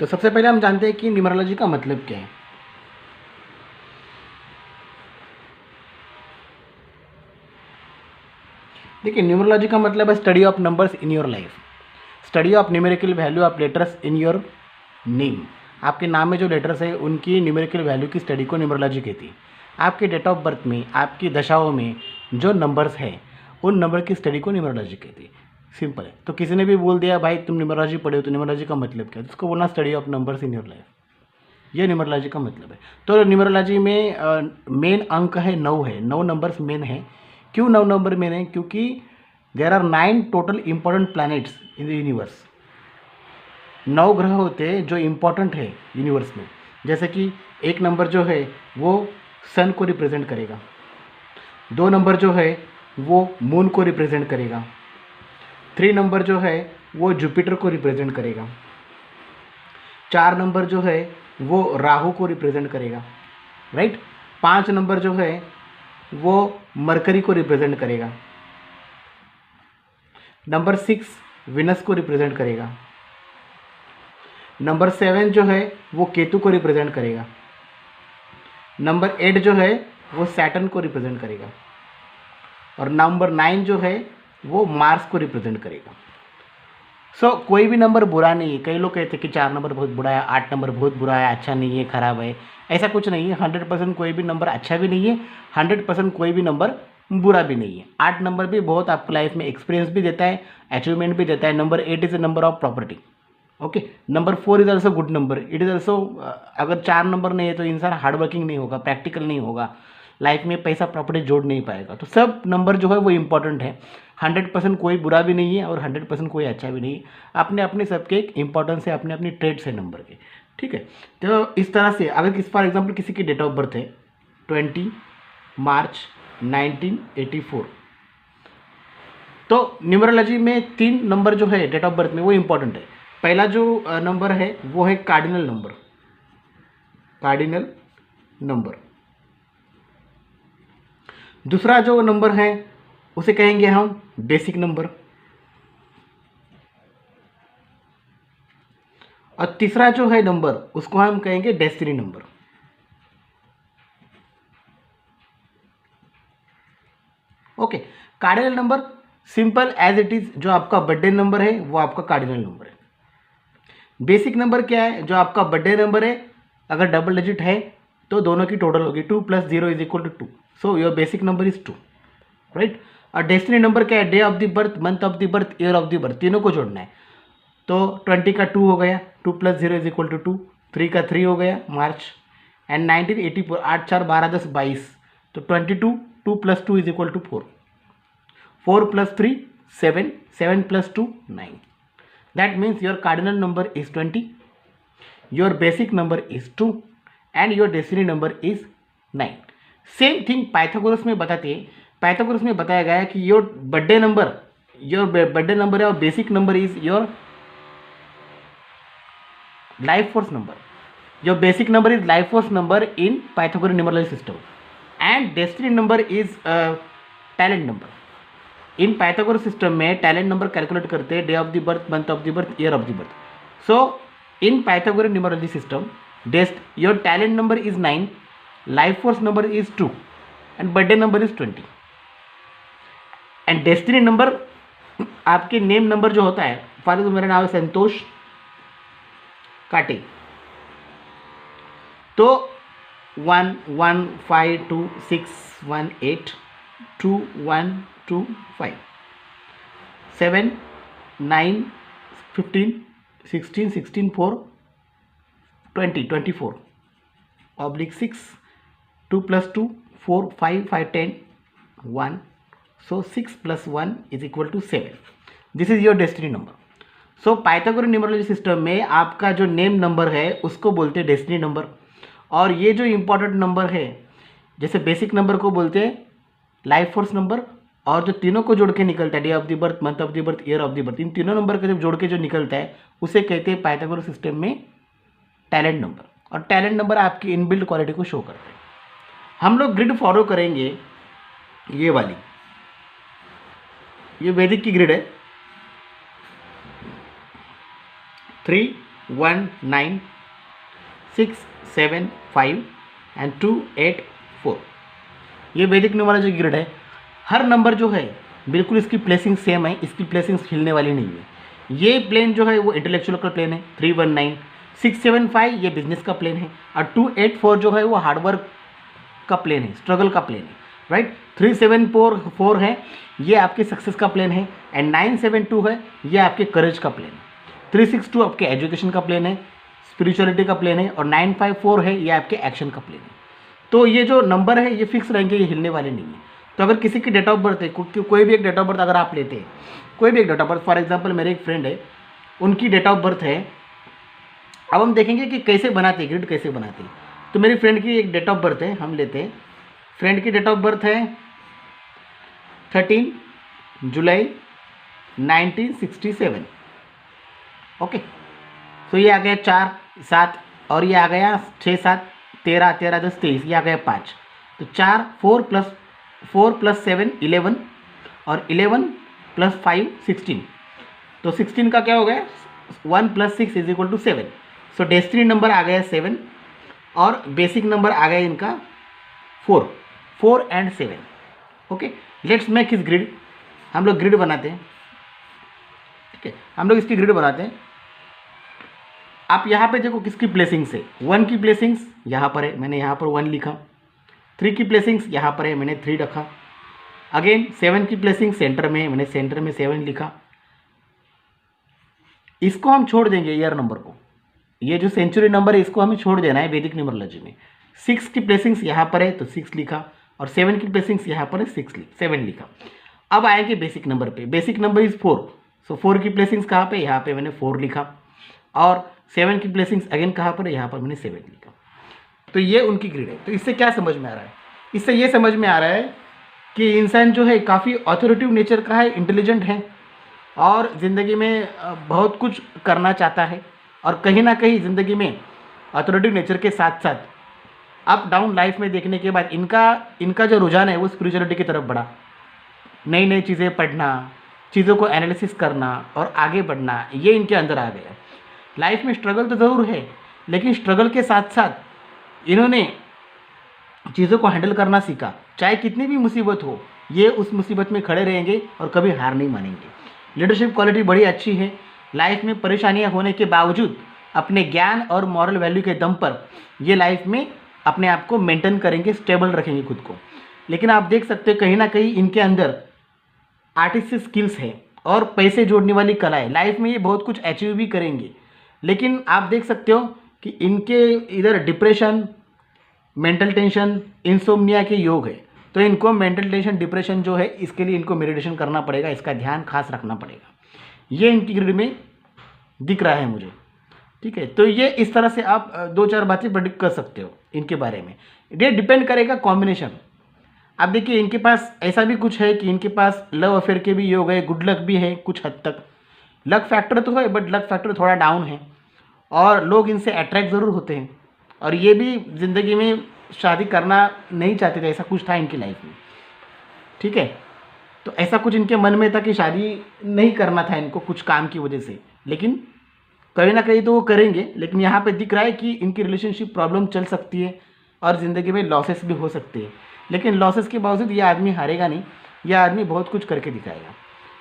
तो सबसे पहले हम जानते हैं कि न्यूमरोलॉजी का मतलब क्या है। देखिए, न्यूमरोलॉजी का मतलब है study of numbers in your life, study of numerical value of letters in your name. आपके नाम में जो लेटर्स है उनकी न्यूमेरिकल वैल्यू की स्टडी को न्यूमरोलॉजी कहती है। आपके डेट ऑफ बर्थ में, आपकी दशाओं में जो नंबर्स हैं उन नंबर की स्टडी को न्यूमरोलॉजी कहती है। सिंपल है। तो किसी ने भी बोल दिया भाई तुम न्यूमरोलॉजी पढ़े हो, तो न्यूमरोलॉजी का मतलब क्या है? उसको बोलना study of numbers in your life, ये न्यूमरोलॉजी का मतलब है। तो न्यूमरोलॉजी में मेन अंक है 9 है, 9 नंबर्स मेन है। क्यों 9 नंबर मेन है? क्योंकि there are 9 total important planets in the universe. 9 ग्रह होते हैं जो इम्पॉर्टेंट है यूनिवर्स में। जैसे कि एक नंबर जो है वो सन को रिप्रेजेंट करेगा, 2 नंबर जो है वो मून को रिप्रेजेंट करेगा, 3 नंबर जो है वो जुपिटर को रिप्रेजेंट करेगा, 4 नंबर जो है वो राहु को रिप्रेजेंट करेगा, राइट। 5 नंबर जो है वो मरकरी को रिप्रेजेंट करेगा, नंबर 6 विनस को रिप्रेजेंट करेगा, नंबर 7 जो है वो केतु को रिप्रेजेंट करेगा, नंबर 8 जो है वो सैटर्न को रिप्रेजेंट करेगा, और नंबर 9 जो है वो मार्स को रिप्रेजेंट करेगा। कोई भी नंबर बुरा नहीं है। कई लोग कहते हैं कि 4 नंबर बहुत बुरा है, 8 नंबर बहुत बुरा है, अच्छा नहीं है, खराब है। ऐसा कुछ नहीं है। 100% कोई भी नंबर अच्छा भी नहीं है, 100% कोई भी नंबर बुरा भी नहीं है। 8 नंबर भी बहुत आपको लाइफ में एक्सपीरियंस भी देता है, अचीवमेंट भी देता है। Number 8 is a number of property. Okay, number 4 is also good number. It is also, अगर 4 नंबर नहीं है तो इंसान हार्ड वर्किंग नहीं होगा, प्रैक्टिकल नहीं होगा, लाइफ में पैसा प्रॉपर्टी जोड़ नहीं पाएगा। तो सब नंबर जो है वो इंपॉर्टेंट है। 100% कोई बुरा भी नहीं है और 100% कोई अच्छा भी नहीं है। अपने अपने सबके एक इंपॉर्टेंस है, अपने अपनी ट्रेड्स है नंबर के, ठीक है। तो इस तरह से अगर किस फॉर एग्जाम्पल किसी की डेट ऑफ बर्थ है 20 मार्च 1984, तो न्यूमरोलॉजी में 3 नंबर जो है डेट ऑफ बर्थ में वो इंपॉर्टेंट है। पहला जो नंबर है वो है कार्डिनल नंबर, कार्डिनल नंबर। दूसरा जो नंबर है उसे कहेंगे हम बेसिक नंबर, और तीसरा जो है नंबर उसको हम कहेंगे destiny number. Okay, cardinal number simple as it is, जो आपका बर्थडे नंबर है वो आपका कार्डिनल नंबर है। बेसिक नंबर क्या है? जो आपका बर्थडे नंबर है, अगर डबल डिजिट है तो दोनों की टोटल होगी 2 + 0 = 2। So your basic number is 2, right. और डेस्टिनी नंबर क्या है? Day of the birth, month of the birth, year of the birth, तीनों को जोड़ना है। तो 20 का 2 हो गया, 2 + 0 = 2, 3 का 3 हो गया मार्च, एंड 1984, 8 4 12 10 22, तो 22, 2 + 2 = 4, 4 + 3 7, 7 + 2 9। That means your cardinal number is 20, your basic number is 2, and your destiny number is 9। Same thing Pythagoras में बताते हैं। पाइथागोरस में बताया गया है कि योर बर्थडे नंबर और basic number is your life force number. Your basic number is life force number in Pythagoras numerology system, and destiny number is talent number. In Pythagoras system में talent number calculate करते हैं day of the birth, month of the birth, year of the birth. So in Pythagoras numerology system your talent number is 9, life force number is 2, and birthday number is 20, and destiny number आपके name number जो होता है, for example मेरा नाम है संतोष काटे, तो 1 1 5 2 6 1 8 2 1 2 5 7 9 15 16 16 4 20 24 /6 2 + 2 4 5 5 10 1, so 6 + 1 = 7। This is your destiny number. So Pythagoras numerology system में आपका जो नेम नंबर है उसको बोलते हैं डेस्टिनी नंबर, और ये जो इंपॉर्टेंट नंबर है जैसे बेसिक नंबर को बोलते हैं लाइफ फोर्स नंबर, और जो तीनों को जोड़ के निकलता है day of the birth, month of the birth, year of the birth, इन तीनों नंबर को जब जोड़ के जो निकलता है उसे कहते हैं पाइथागोरस सिस्टम में टैलेंट नंबर। और टैलेंट नंबर आपकी इनबिल्ट क्वालिटी को शो करते हैं। हम लोग ग्रिड फॉलो करेंगे, ये वाली, ये वैदिक की ग्रिड है। 3 1 9 6 7 5 एंड 2 8 4। ये वैदिक न्यूमरोलॉजी ग्रिड है। हर नंबर जो है बिल्कुल इसकी प्लेसिंग सेम है, इसकी प्लेसिंग हिलने वाली नहीं है। ये प्लेन जो है वो इंटेलेक्चुअल का प्लेन है 319, 675 ये बिजनेस का प्लेन है, और 284 जो है वो हार्डवर्क का प्लेन है, स्ट्रगल का प्लेन है, राइट। 374 है ये आपके सक्सेस का प्लेन है, एंड 972 है ये आपके करेज का प्लेन है। 362 आपके एजुकेशन का प्लेन है, स्पिरिचुअलिटी का प्लेन है, और 954 है ये आपके एक्शन का प्लेन है। तो ये जो नंबर है ये फिक्स रहेंगे, ये हिलने वाले नहीं है। तो अगर किसी की डेट ऑफ बर्थ है, कोई भी एक डेट ऑफ बर्थ अगर आप लेते हैं, कोई भी एक date of birth, for example मेरे एक फ्रेंड है, उनकी डेट ऑफ बर्थ है, अब हम देखेंगे कि कैसे बनाते हैं, ग्रिड कैसे बनाते हैं। तो मेरी फ्रेंड की एक डेट ऑफ बर्थ है, हम लेते हैं, फ्रेंड की डेट ऑफ बर्थ है 13 जुलाई 1967। ओके, तो ये आ गया 4 7, और ये आ गया 6 7 13 13 10 23, ये आ गया 5। तो 4 4 + 7 11, और 11 + 5 16। तो 16 का क्या हो गया, 1 + 6 = 7। सो डेस्टिनी नंबर आ गया 7, और बेसिक नंबर आ गया इनका 4 and 7। Okay, let's make his grid. हम लोग ग्रिड बनाते हैं, ठीक है, हम लोग इसकी ग्रिड बनाते हैं। आप यहाँ पे देखो किसकी प्लेसिंग्स है। 1 की प्लेसिंग्स यहाँ पर है, मैंने यहाँ पर 1 लिखा। 3 की प्लेसिंग्स यहाँ पर है, मैंने 3 रखा। अगेन 7 की प्लेसिंग सेंटर में, मैंने सेंटर में 7 लिखा। इसको हम छोड़ देंगे ईयर नंबर को, ये जो सेंचुरी नंबर है इसको हमें छोड़ देना है वैदिक न्यूमरोलॉजी में। 6 की प्लेसिंग्स यहाँ पर है तो 6 लिखा, और 7 की प्लेसिंग्स यहाँ पर है 7 लिखा। अब आएंगे बेसिक नंबर पे। बेसिक नंबर इज 4, सो 4 की प्लेसिंग्स कहाँ पे, यहाँ पे मैंने 4 लिखा, और 7 की प्लेसिंग्स अगेन कहाँ पर है, यहाँ पर मैंने 7 लिखा। तो ये उनकी ग्रिड है। तो इससे क्या समझ में आ रहा है, इससे ये समझ में आ रहा है कि इंसान जो है काफ़ी ऑथोरिटिव नेचर का है, इंटेलिजेंट है, और ज़िंदगी में बहुत कुछ करना चाहता है, और कहीं ना कहीं ज़िंदगी में ऑथोरिटिव नेचर के साथ साथ अप डाउन लाइफ में देखने के बाद इनका जो रुझान है वो स्पिरिचुअलिटी की तरफ बढ़ा। नई नई चीज़ें पढ़ना, चीज़ों को एनालिसिस करना और आगे बढ़ना, ये इनके अंदर आ गया। लाइफ में स्ट्रगल तो ज़रूर है, लेकिन स्ट्रगल के साथ साथ इन्होंने चीज़ों को हैंडल करना सीखा। चाहे कितनी भी मुसीबत हो, ये उस मुसीबत में खड़े रहेंगे और कभी हार नहीं मानेंगे। लीडरशिप क्वालिटी बड़ी अच्छी है। लाइफ में परेशानियां होने के बावजूद अपने ज्ञान और मॉरल वैल्यू के दम पर ये लाइफ में अपने आप को मेंटेन करेंगे, स्टेबल रखेंगे खुद को। लेकिन आप देख सकते हो कहीं ना कहीं इनके अंदर आर्टिस्टिक स्किल्स है और पैसे जोड़ने वाली कला है। लाइफ में ये बहुत कुछ अचीव भी करेंगे, लेकिन आप देख सकते हो कि इनके इधर डिप्रेशन, मेंटल टेंशन, इंसोम्निया के योग है। तो इनको मेंटल टेंशन, डिप्रेशन जो है, इसके लिए इनको मेडिटेशन करना पड़ेगा, इसका ध्यान खास रखना पड़ेगा। ये इनकी ग्रिड में दिख रहा है मुझे, ठीक है। तो ये इस तरह से आप 2-4 बातें प्रेडिक्ट कर सकते हो इनके बारे में। ये डिपेंड करेगा कॉम्बिनेशन। अब देखिए इनके पास ऐसा भी कुछ है कि इनके पास लव अफेयर के भी योग है, गुड लक भी है कुछ हद तक। लक फैक्टर तो है, बट लक फैक्टर थोड़ा डाउन है, और लोग इनसे अट्रैक्ट ज़रूर होते हैं। और ये भी ज़िंदगी में शादी करना नहीं चाहते थे, ऐसा कुछ था इनकी लाइफ में, ठीक है। तो ऐसा कुछ इनके मन में था कि शादी नहीं करना था इनको कुछ काम की वजह से, लेकिन कहीं ना कहीं तो वो करेंगे। लेकिन यहाँ पे दिख रहा है कि इनकी रिलेशनशिप प्रॉब्लम चल सकती है और ज़िंदगी में लॉसेस भी हो सकते हैं। लेकिन लॉसेस के बावजूद ये आदमी हारेगा नहीं, यह आदमी बहुत कुछ करके दिखाएगा।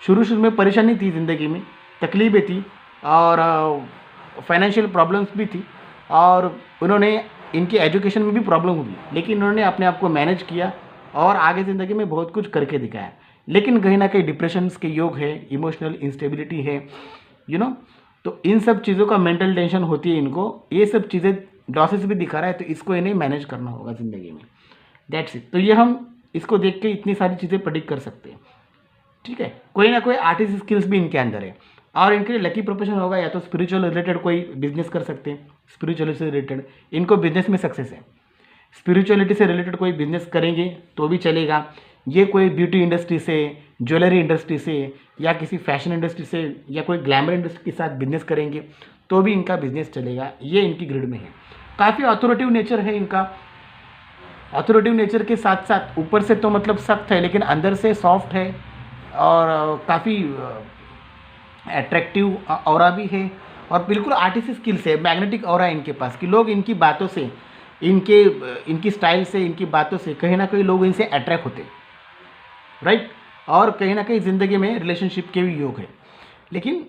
शुरू में परेशानी थी ज़िंदगी में, तकलीफ़ें थी, और फाइनेंशियल प्रॉब्लम्स भी थी, और उन्होंने इनकी एजुकेशन में भी प्रॉब्लम हुई, लेकिन उन्होंने अपने आप को मैनेज किया और आगे ज़िंदगी में बहुत कुछ करके दिखाया। लेकिन कहीं ना कहीं डिप्रेशंस के योग है, इमोशनल इंस्टेबिलिटी है, तो इन सब चीज़ों का मेंटल टेंशन होती है इनको। ये सब चीज़ें लॉसेस भी दिखा रहा है, तो इसको इन्हें मैनेज करना होगा ज़िंदगी में। That's it. तो ये हम इसको देख के इतनी सारी चीज़ें प्रेडिक्ट कर सकते हैं, ठीक है। कोई ना कोई आर्टिस्ट स्किल्स भी इनके अंदर है, और इनके लिए लकी प्रोफेशन होगा या तो स्पिरिचुअल रिलेटेड कोई बिजनेस कर सकते हैं। स्पिरिचुअलिटी से रिलेटेड इनको बिजनेस में सक्सेस है। स्पिरिचुअलिटी से रिलेटेड कोई बिजनेस करेंगे तो भी चलेगा। ये कोई ब्यूटी इंडस्ट्री से, ज्वेलरी इंडस्ट्री से, या किसी फैशन इंडस्ट्री से, या कोई ग्लैमर इंडस्ट्री के साथ बिजनेस करेंगे तो भी इनका बिजनेस चलेगा। ये इनकी ग्रिड में है। काफ़ी ऑथोरिटिव नेचर है इनका। ऑथोरिटिव नेचर के साथ साथ ऊपर से तो मतलब सख्त है, लेकिन अंदर से सॉफ्ट है, और काफ़ी अट्रैक्टिव ऑरा भी है, और बिल्कुल आर्टिस्ट स्किल्स है, मैग्नेटिक ऑरा है इनके पास कि लोग इनकी बातों से, इनकी स्टाइल से, इनकी बातों से कहीं ना कहीं लोग इनसे अट्रैक्ट होते हैं, राइट। और कहीं ना कहीं ज़िंदगी में रिलेशनशिप के भी योग है। लेकिन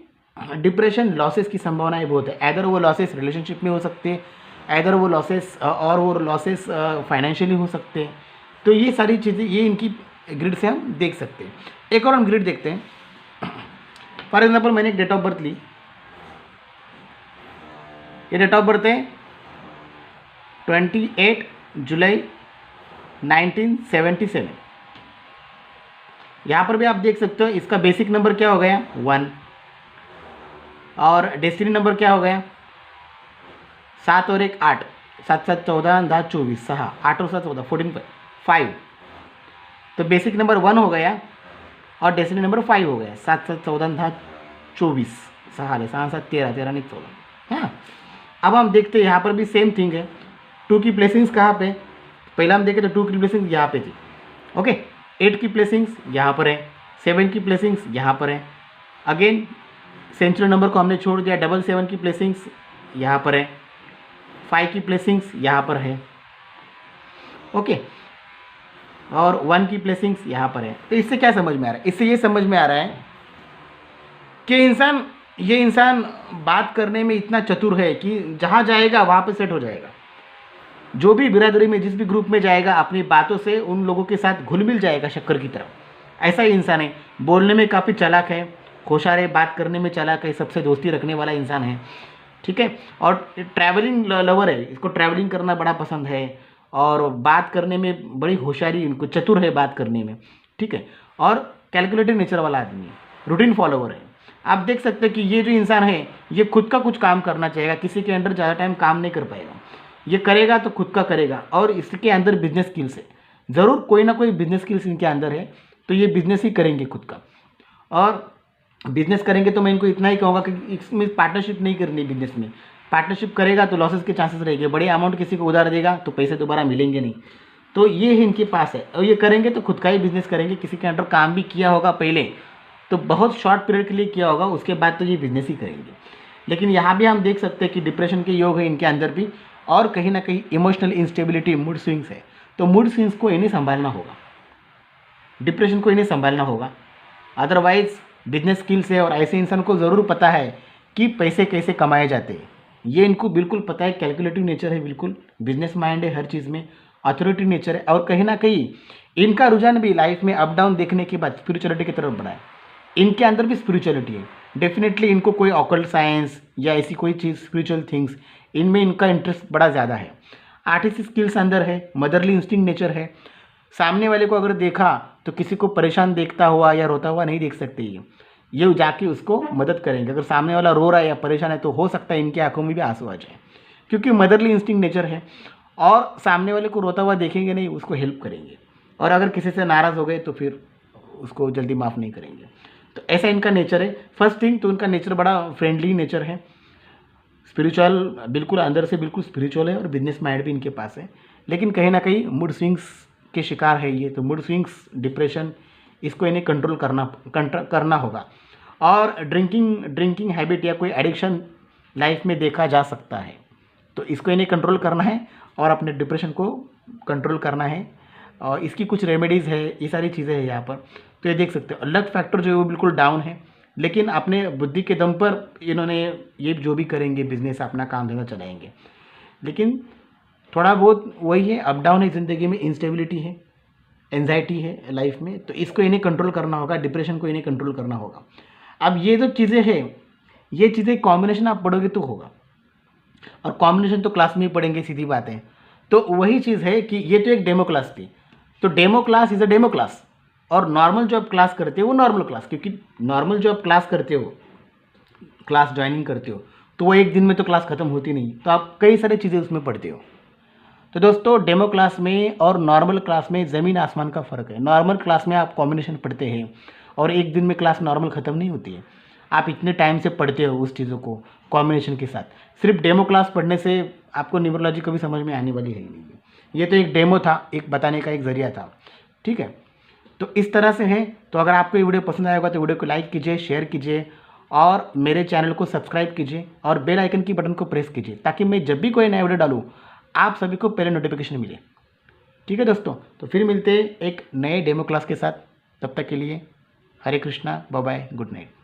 डिप्रेशन लॉसेस की संभावनाएं बहुत है। ऐदर वो लॉसेस रिलेशनशिप में हो सकते हैं, ऐदर वो लॉसेस फाइनेंशियली हो सकते हैं। तो ये सारी चीज़ें ये इनकी ग्रिड से हम देख सकते हैं। एक और हम ग्रिड देखते हैं। फॉर एग्जाम्पल मैंने एक डेट ऑफ बर्थ ली, ये डेट ऑफ बर्थ है 28 जुलाई 1977। यहाँ पर भी आप देख सकते हो इसका बेसिक नंबर क्या हो गया 1, और डेस्टिनी नंबर क्या हो गया 7 और 1 8, 7 7 14 10 24 6, 8 और 7 14 14 5। तो बेसिक नंबर 1 हो गया और डेस्टिनी नंबर 5 हो गया। 7 7 14 10 24 6 7 7 13 13 नहीं 14। हाँ, अब हम देखते हैं यहाँ पर भी सेम थिंग है। 2 की प्लेसिंग्स कहाँ पे, पहले हम देखें तो 2 की प्लेसिंग्स यहाँ पे थी, ओके। 8 की प्लेसिंग्स यहाँ पर है, 7 की प्लेसिंग्स यहाँ पर है। अगेन सेंचुरल नंबर को हमने छोड़ दिया। 7 की प्लेसिंग्स यहाँ पर है, 5 की प्लेसिंग्स यहाँ पर है, ओके, और 1 की प्लेसिंग्स यहाँ पर है। तो इससे क्या समझ में आ रहा है, इससे ये समझ में आ रहा है कि ये इंसान बात करने में इतना चतुर है कि जहाँ जाएगा वहाँ पे सेट हो जाएगा। जो भी बिरादरी में, जिस भी ग्रुप में जाएगा, अपनी बातों से उन लोगों के साथ घुल मिल जाएगा शक्कर की तरह। ऐसा ही इंसान है। बोलने में काफ़ी चालाक है, होशियार है, बात करने में चालाक है, सबसे दोस्ती रखने वाला इंसान है, ठीक है। और ट्रैवलिंग लवर है, इसको ट्रैवलिंग करना बड़ा पसंद है, और बात करने में बड़ी होशियारी, इनको चतुर है बात करने में, ठीक है। और कैलकुलेटिव नेचर वाला आदमी है, रूटीन फॉलोवर है। आप देख सकते हैं कि ये जो इंसान है ये खुद का कुछ काम करना चाहेगा, किसी के अंडर ज़्यादा टाइम काम नहीं कर पाएगा। ये करेगा तो खुद का करेगा, और इसके अंदर बिजनेस स्किल्स है, ज़रूर कोई ना कोई बिजनेस स्किल्स इनके अंदर है। तो ये बिजनेस ही करेंगे खुद का, और बिजनेस करेंगे तो मैं इनको इतना ही कहूँगा कि इसमें पार्टनरशिप नहीं करनी। बिजनेस में पार्टनरशिप करेगा तो लॉसेस के चांसेस रहेंगे, बड़े अमाउंट किसी को उधार देगा तो पैसे दोबारा मिलेंगे नहीं। तो ये इनके पास है, और ये करेंगे तो खुद का ही बिजनेस करेंगे। किसी के अंडर काम भी किया होगा पहले, तो बहुत शॉर्ट पीरियड के लिए किया होगा, उसके बाद तो ये बिजनेस ही करेंगे। लेकिन यहाँ भी हम देख सकते हैं कि डिप्रेशन के योग है इनके अंदर भी, और कहीं ना कहीं इमोशनल इंस्टेबिलिटी, मूड स्विंग्स है। तो मूड स्विंग्स को इन्हें संभालना होगा, डिप्रेशन को इन्हें संभालना होगा। अदरवाइज बिजनेस स्किल्स है, और ऐसे इंसान को ज़रूर पता है कि पैसे कैसे कमाए जाते हैं। ये इनको बिल्कुल पता है, कैलकुलेटिव नेचर है, बिल्कुल बिजनेस माइंड है, हर चीज़ में अथॉरिटी नेचर है। और कहीं ना कहीं इनका रुझान भी लाइफ में अप डाउन देखने के बाद स्पिरिचुअलिटी की तरफ बढ़ा है। इनके अंदर भी स्पिरिचुअलिटी है, डेफिनेटली इनको कोई ऑकल्ट साइंस या ऐसी कोई चीज़, स्पिरिचुअल थिंग्स, इनमें इनका इंटरेस्ट बड़ा ज़्यादा है। आर्टिस्ट स्किल्स अंदर है, मदरली इंस्टिंक्ट नेचर है। सामने वाले को अगर देखा तो किसी को परेशान देखता हुआ या रोता हुआ नहीं देख सकते। ये जाके उसको मदद करेंगे। अगर सामने वाला रो रहा है या परेशान है तो हो सकता है इनकी आंखों में भी आंसू आ जाए, क्योंकि मदरली इंस्टिंक्ट नेचर है। और सामने वाले को रोता हुआ देखेंगे नहीं, उसको हेल्प करेंगे। और अगर किसी से नाराज़ हो गए तो फिर उसको जल्दी माफ़ नहीं करेंगे। तो ऐसा इनका नेचर है। फर्स्ट थिंग तो इनका नेचर बड़ा फ्रेंडली नेचर है, स्पिरिचुअल, बिल्कुल अंदर से बिल्कुल स्पिरिचुअल है, और बिजनेस माइंड भी इनके पास है। लेकिन कहीं ना कहीं मूड स्विंग्स के शिकार है ये। तो मूड स्विंग्स, डिप्रेशन, इसको इन्हें कंट्रोल करना होगा। और ड्रिंकिंग हैबिट या कोई एडिक्शन लाइफ में देखा जा सकता है, तो इसको इन्हें कंट्रोल करना है और अपने डिप्रेशन को कंट्रोल करना है। और इसकी कुछ रेमेडीज़ है, ये सारी चीज़ें हैं यहाँ पर। तो ये देख सकते हो लक फैक्टर जो है वो बिल्कुल डाउन है, लेकिन अपने बुद्धि के दम पर इन्होंने ये जो भी करेंगे, बिजनेस, अपना काम धंधा चलाएंगे। लेकिन थोड़ा बहुत वही है, अप डाउन है ज़िंदगी में, इंस्टेबिलिटी है, एंजाइटी है लाइफ में। तो इसको इन्हें कंट्रोल करना होगा, डिप्रेशन को इन्हें कंट्रोल करना होगा। अब ये जो चीज़ें हैं, ये चीज़ें कॉम्बिनेशन आप पढ़ोगे तो होगा, और कॉम्बिनेशन तो क्लास में ही पढ़ेंगे, सीधी बात है। तो वही चीज़ है कि ये तो एक डेमो क्लास थी, तो demo class is a demo class, और नॉर्मल जो आप क्लास करते हो वो नॉर्मल क्लास, क्योंकि नॉर्मल जो आप क्लास करते हो, क्लास ज्वाइनिंग करते हो, तो वो एक दिन में तो क्लास ख़त्म होती नहीं, तो आप कई सारी चीज़ें उसमें पढ़ते हो। तो दोस्तों डेमो क्लास में और नॉर्मल क्लास में ज़मीन आसमान का फ़र्क है। नॉर्मल क्लास में आप कॉम्बिनेशन पढ़ते हैं, और एक दिन में क्लास नॉर्मल ख़त्म नहीं होती है। आप इतने टाइम से पढ़ते हो उस चीज़ों को कॉम्बिनेशन के साथ। सिर्फ डेमो क्लास पढ़ने से आपको न्यूमरोलॉजी कभी समझ में आने वाली है ही नहीं। ये तो एक डेमो था, एक बताने का एक ज़रिया था, ठीक है। तो इस तरह से है। तो अगर आपको ये वीडियो पसंद आएगा तो वीडियो को लाइक कीजिए, शेयर कीजिए, और मेरे चैनल को सब्सक्राइब कीजिए और बेल आइकन की बटन को प्रेस कीजिए ताकि मैं जब भी कोई नया वीडियो डालूँ आप सभी को पहले नोटिफिकेशन मिले। ठीक है दोस्तों, तो फिर मिलते हैं एक नए डेमो क्लास के साथ। तब तक के लिए Hare Krishna, bye bye, good night.